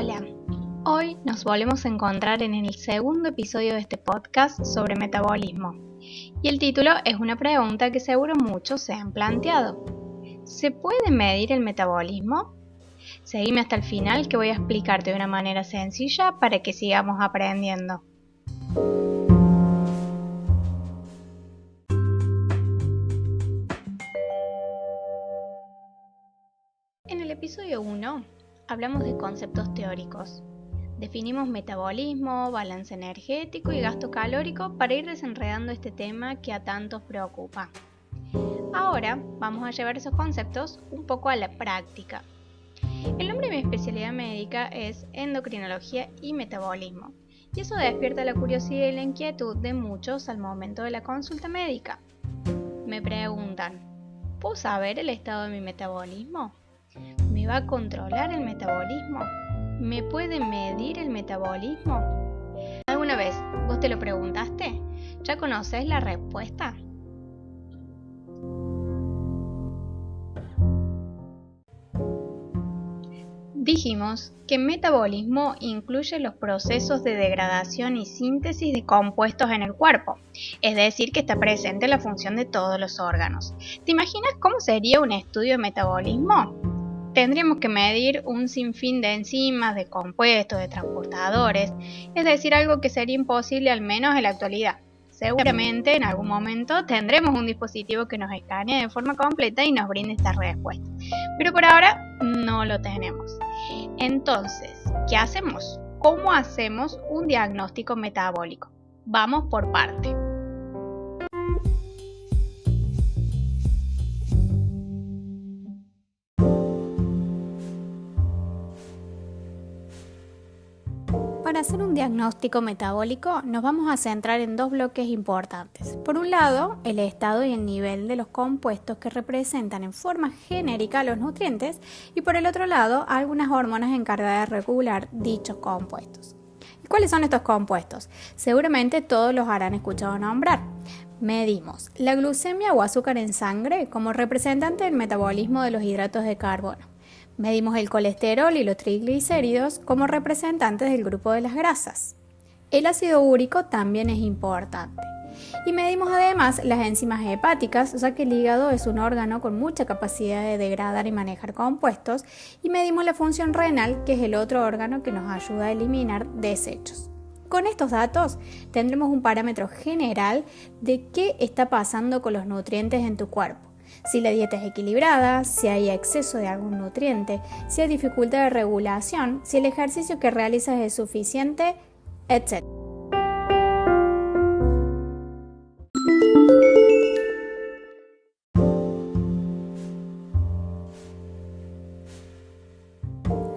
Hola, hoy nos volvemos a encontrar en el segundo episodio de este podcast sobre metabolismo. Y el título es una pregunta que seguro muchos se han planteado. ¿Se puede medir el metabolismo? Seguime hasta el final que voy a explicarte de una manera sencilla para que sigamos aprendiendo. En el episodio 1 hablamos de conceptos teóricos. Definimos metabolismo, balance energético y gasto calórico para ir desenredando este tema que a tantos preocupa. Ahora vamos a llevar esos conceptos un poco a la práctica. El nombre de mi especialidad médica es endocrinología y metabolismo, y eso despierta la curiosidad y la inquietud de muchos al momento de la consulta médica. Me preguntan, ¿puedo saber el estado de mi metabolismo? ¿Me va a controlar el metabolismo? ¿Me puede medir el metabolismo? ¿Alguna vez vos te lo preguntaste? ¿Ya conoces la respuesta? Dijimos que metabolismo incluye los procesos de degradación y síntesis de compuestos en el cuerpo, es decir, que está presente en la función de todos los órganos. ¿Te imaginas cómo sería un estudio de metabolismo? Tendríamos que medir un sinfín de enzimas, de compuestos, de transportadores, es decir, algo que sería imposible al menos en la actualidad. Seguramente en algún momento tendremos un dispositivo que nos escanee de forma completa y nos brinde esta respuesta, pero por ahora no lo tenemos. Entonces, ¿qué hacemos? ¿Cómo hacemos un diagnóstico metabólico? Vamos por parte. Para hacer un diagnóstico metabólico nos vamos a centrar en dos bloques importantes. Por un lado, el estado y el nivel de los compuestos que representan en forma genérica los nutrientes y por el otro lado, algunas hormonas encargadas de regular dichos compuestos. ¿Y cuáles son estos compuestos? Seguramente todos los habrán escuchado nombrar. Medimos la glucemia o azúcar en sangre como representante del metabolismo de los hidratos de carbono. Medimos el colesterol y los triglicéridos como representantes del grupo de las grasas. El ácido úrico también es importante. Y medimos además las enzimas hepáticas, ya que el hígado es un órgano con mucha capacidad de degradar y manejar compuestos. Y medimos la función renal, que es el otro órgano que nos ayuda a eliminar desechos. Con estos datos tendremos un parámetro general de qué está pasando con los nutrientes en tu cuerpo. Si la dieta es equilibrada, si hay exceso de algún nutriente, si hay dificultad de regulación, si el ejercicio que realizas es suficiente, etc.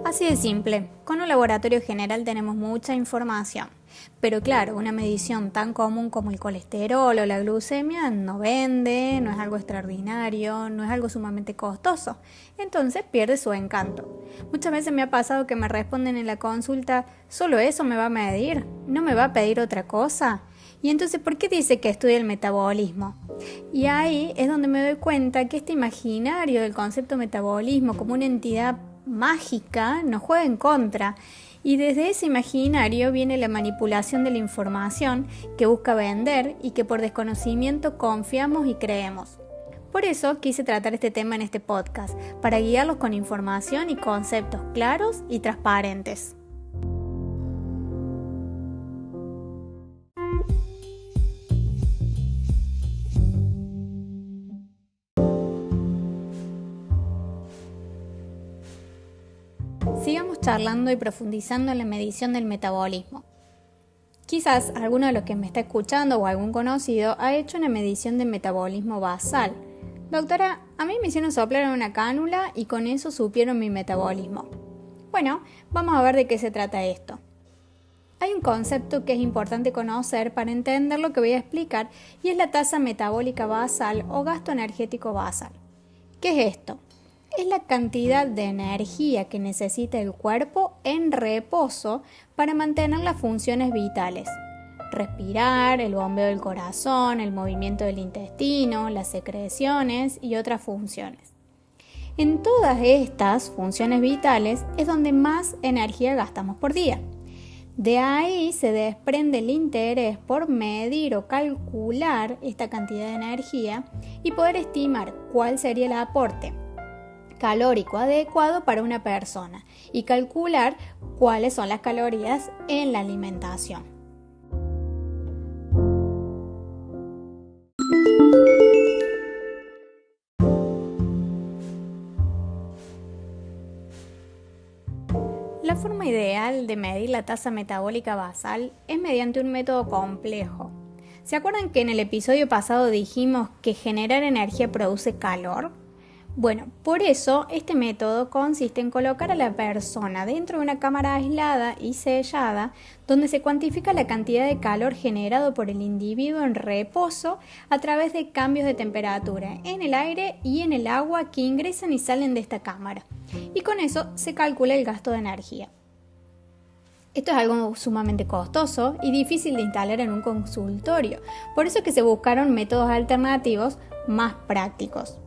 Así de simple, con un laboratorio general tenemos mucha información, pero claro, una medición tan común como el colesterol o la glucemia no vende, no es algo extraordinario, no es algo sumamente costoso, entonces pierde su encanto. Muchas veces me ha pasado que me responden en la consulta, ¿solo eso me va a medir? ¿No me va a pedir otra cosa? Y entonces, ¿por qué dice que estudia el metabolismo? Y ahí es donde me doy cuenta que este imaginario del concepto metabolismo como una entidad mágica nos juega en contra y desde ese imaginario viene la manipulación de la información que busca vender y que por desconocimiento confiamos y creemos. Por eso quise tratar este tema en este podcast, para guiarlos con información y conceptos claros y transparentes. Sigamos charlando y profundizando en la medición del metabolismo. Quizás alguno de los que me está escuchando o algún conocido ha hecho una medición de metabolismo basal. Doctora, a mí me hicieron soplar en una cánula y con eso supieron mi metabolismo. Bueno, vamos a ver de qué se trata esto. Hay un concepto que es importante conocer para entender lo que voy a explicar y es la tasa metabólica basal o gasto energético basal. ¿Qué es esto? Es la cantidad de energía que necesita el cuerpo en reposo para mantener las funciones vitales. Respirar, el bombeo del corazón, el movimiento del intestino, las secreciones y otras funciones. En todas estas funciones vitales es donde más energía gastamos por día. De ahí se desprende el interés por medir o calcular esta cantidad de energía y poder estimar cuál sería el aporte calórico adecuado para una persona y calcular cuáles son las calorías en la alimentación. La forma ideal de medir la tasa metabólica basal es mediante un método complejo. ¿Se acuerdan que en el episodio pasado dijimos que generar energía produce calor? Bueno, por eso este método consiste en colocar a la persona dentro de una cámara aislada y sellada, donde se cuantifica la cantidad de calor generado por el individuo en reposo a través de cambios de temperatura en el aire y en el agua que ingresan y salen de esta cámara. Y con eso se calcula el gasto de energía. Esto es algo sumamente costoso y difícil de instalar en un consultorio, por eso es que se buscaron métodos alternativos más prácticos.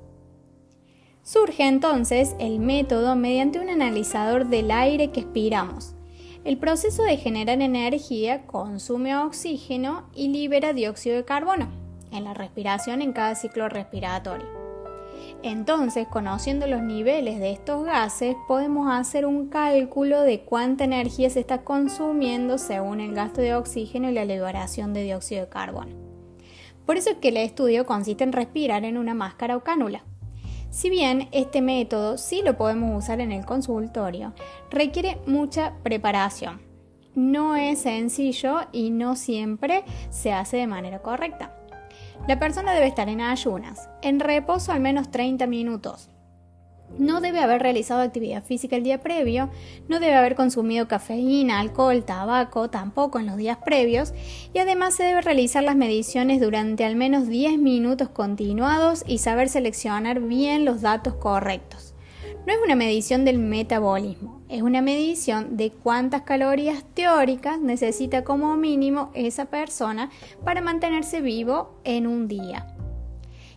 Surge entonces el método mediante un analizador del aire que expiramos. El proceso de generar energía consume oxígeno y libera dióxido de carbono en la respiración en cada ciclo respiratorio. Entonces, conociendo los niveles de estos gases, podemos hacer un cálculo de cuánta energía se está consumiendo según el gasto de oxígeno y la liberación de dióxido de carbono. Por eso es que el estudio consiste en respirar en una máscara o cánula. Si bien este método sí lo podemos usar en el consultorio, requiere mucha preparación. No es sencillo y no siempre se hace de manera correcta. La persona debe estar en ayunas, en reposo al menos 30 minutos. No debe haber realizado actividad física el día previo, no debe haber consumido cafeína, alcohol, tabaco, tampoco en los días previos, y además se debe realizar las mediciones durante al menos 10 minutos continuados y saber seleccionar bien los datos correctos. No es una medición del metabolismo, es una medición de cuántas calorías teóricas necesita como mínimo esa persona para mantenerse vivo en un día.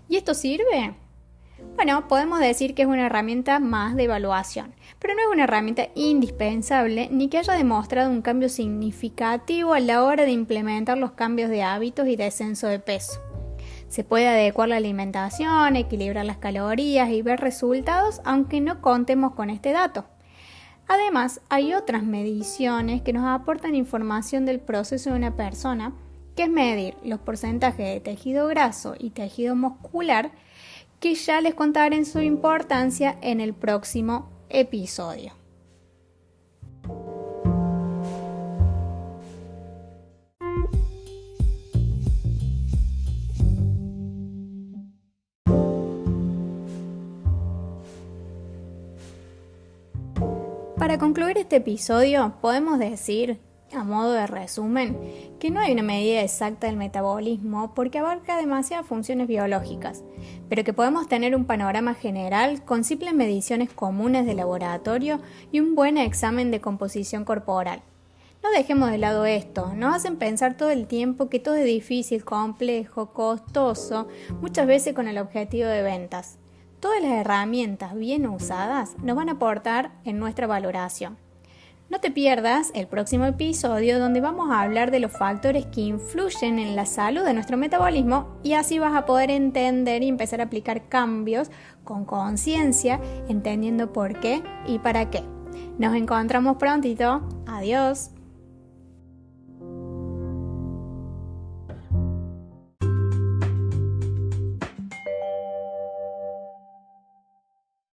¿Y esto sirve? Bueno, podemos decir que es una herramienta más de evaluación, pero no es una herramienta indispensable ni que haya demostrado un cambio significativo a la hora de implementar los cambios de hábitos y descenso de peso. Se puede adecuar la alimentación, equilibrar las calorías y ver resultados, aunque no contemos con este dato. Además, hay otras mediciones que nos aportan información del proceso de una persona, que es medir los porcentajes de tejido graso y tejido muscular, que ya les contaré en su importancia en el próximo episodio. Para concluir este episodio, podemos decir, a modo de resumen, que no hay una medida exacta del metabolismo porque abarca demasiadas funciones biológicas, pero que podemos tener un panorama general con simples mediciones comunes de laboratorio y un buen examen de composición corporal. No dejemos de lado esto, nos hacen pensar todo el tiempo que todo es difícil, complejo, costoso, muchas veces con el objetivo de ventas. Todas las herramientas bien usadas nos van a aportar en nuestra valoración. No te pierdas el próximo episodio donde vamos a hablar de los factores que influyen en la salud de nuestro metabolismo y así vas a poder entender y empezar a aplicar cambios con conciencia, entendiendo por qué y para qué. Nos encontramos prontito. Adiós.